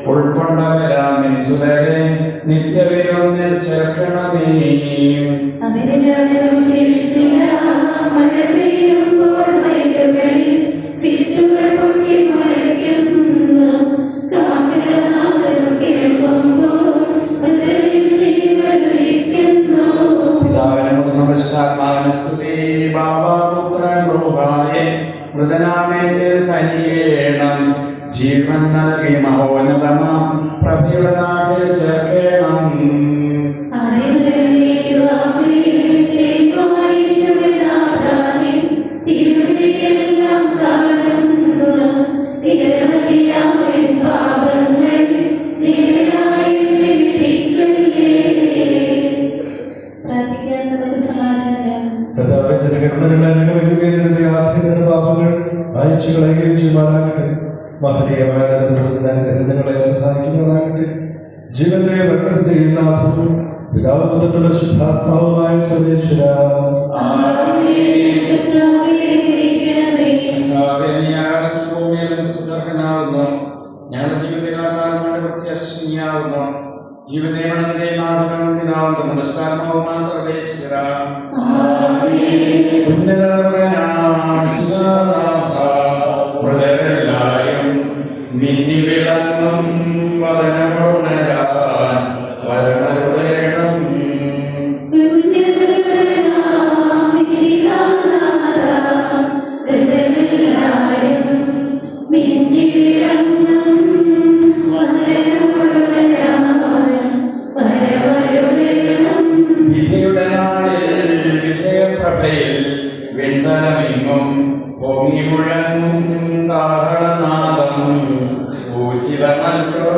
ഉൾക്കൊണ്ടവരാം സുതരെ നിത്യവിരുന്നിൽ ചേർക്കണമേ. ജീവൻ നൽകി മഹോന്നതമ പ്രഭയുടെ നാട്ടിൽ ചേർക്കണം. മഹനീയങ്ങളെ സഹായിക്കുന്നതാകട്ടെ. ജീവന്റെ വെള്ളത്തെയും നാഥനും പിതാവും ശുദ്ധാത്മാവുമായ സർവേശ്വര ഞങ്ങളുടെ ജീവിതകാലമാകുന്നു. ജീവന്റെ മണത്തിലെ നാഥനും പിതാവും പുനഃസ്ഥാത്മാവുമായ സർവേശ്വര മൃതരെല്ലാരും മിന്നി വിളങ്ങും വദനമുണരാൻ വരണരുടേണം. വിധിയുടെ നാളിൽ വിജയപ്രഭയിൽ വിണ്ടലമെങ്ങും പൊങ്ങി മുഴങ്ങും കാഹളനാദം പൂജിതമല്ലോ.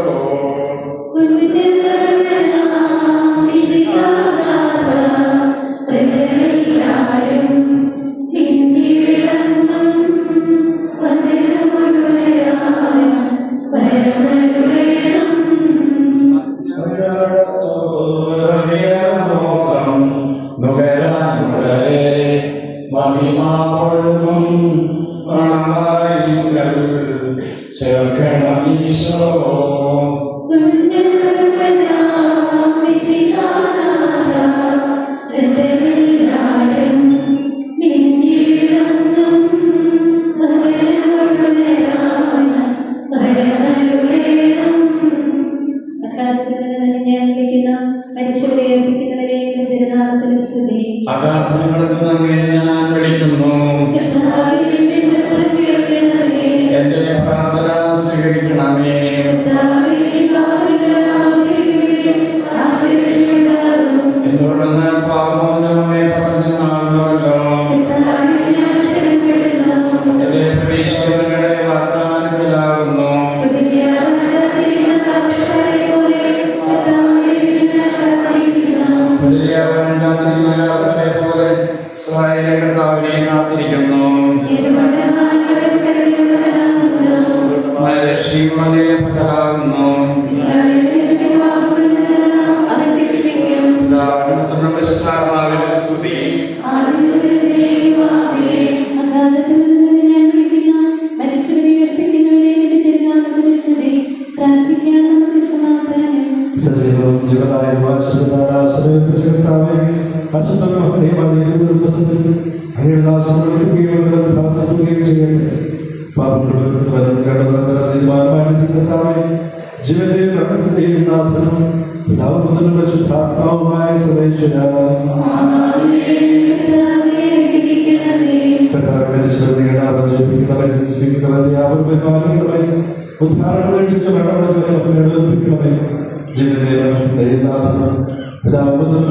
ജീവന്റെ വെള്ളത്തെയും നാഥനും പിതാവും ശുദ്ധാത്മാവുമായ സർവേശ്വര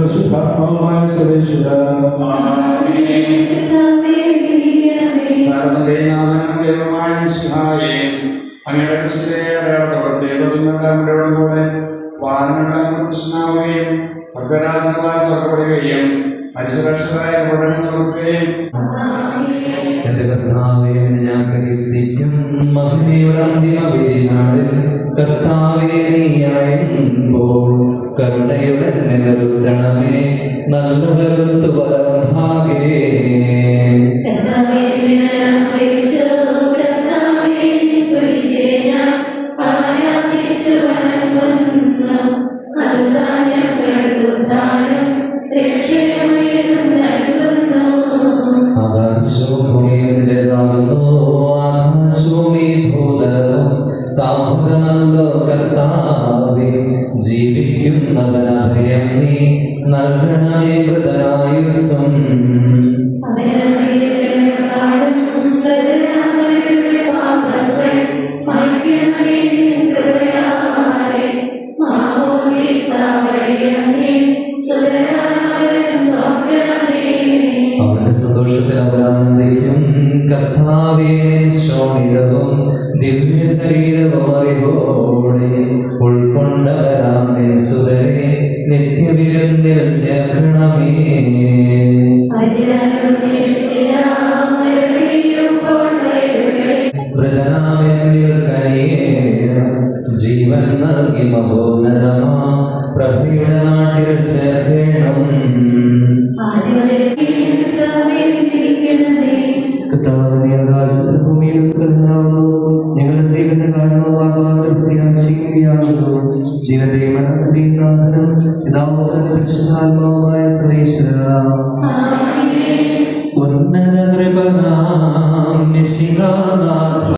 ശുദ്ധാത്മാവുമായ സർവേശ്വര സ്വർഗരാജ്യപ്പെടുകയും പരിസുരക്ഷരായ എന്റെ കർത്താവേ ഞാൻ കീർത്തിക്കും മഹിമയുടെ അന്ത്യവിധി നാളിൽ കർത്താവേ നീ അണയുമ്പോൾ കരുണയുടെ നിലനിർത്തണമേ നല്ല കരുത്തു വരം ഭാഗേ കർത്താവേ ജീവിക്കുന്നവനഭയം നീ നൽകണമേ മൃതനായുസ്സും അവന്റെ സന്തോഷത്തിൽ അവരാനന്ദിക്കും. കർത്താവേ ശോണിതവും ദിവ്യ ശരീരവും അറിവോടെ ഉൾക്കൊണ്ടവരാം സുതരെ നിത്യവിരുന്നിൽ ചേർക്കണമേ. മൃതനാമെന്നിൽ കനിയേണം, ജീവൻ നൽകി മഹോന്നതമാ പ്രഭയുടെ നാട്ടിൽ ചേർക്കണം. കർത്താവിനെ ആകാശത്തിൽ ഭൂമിയിൽ സുഖനാവുന്നു. ഞങ്ങളുടെ ജീവന്റെ കാരണമാകുവാനുള്ള പ്രത്യാശയാകുന്നു. ജീവന്റെ മരണത്തിന്റെയും നാഥനും പിതാവുതനും പരിശുദ്ധാത്മാവുമായ സർവേശ്വരാ, ഉന്നത കൃപനാം മിശിഹാ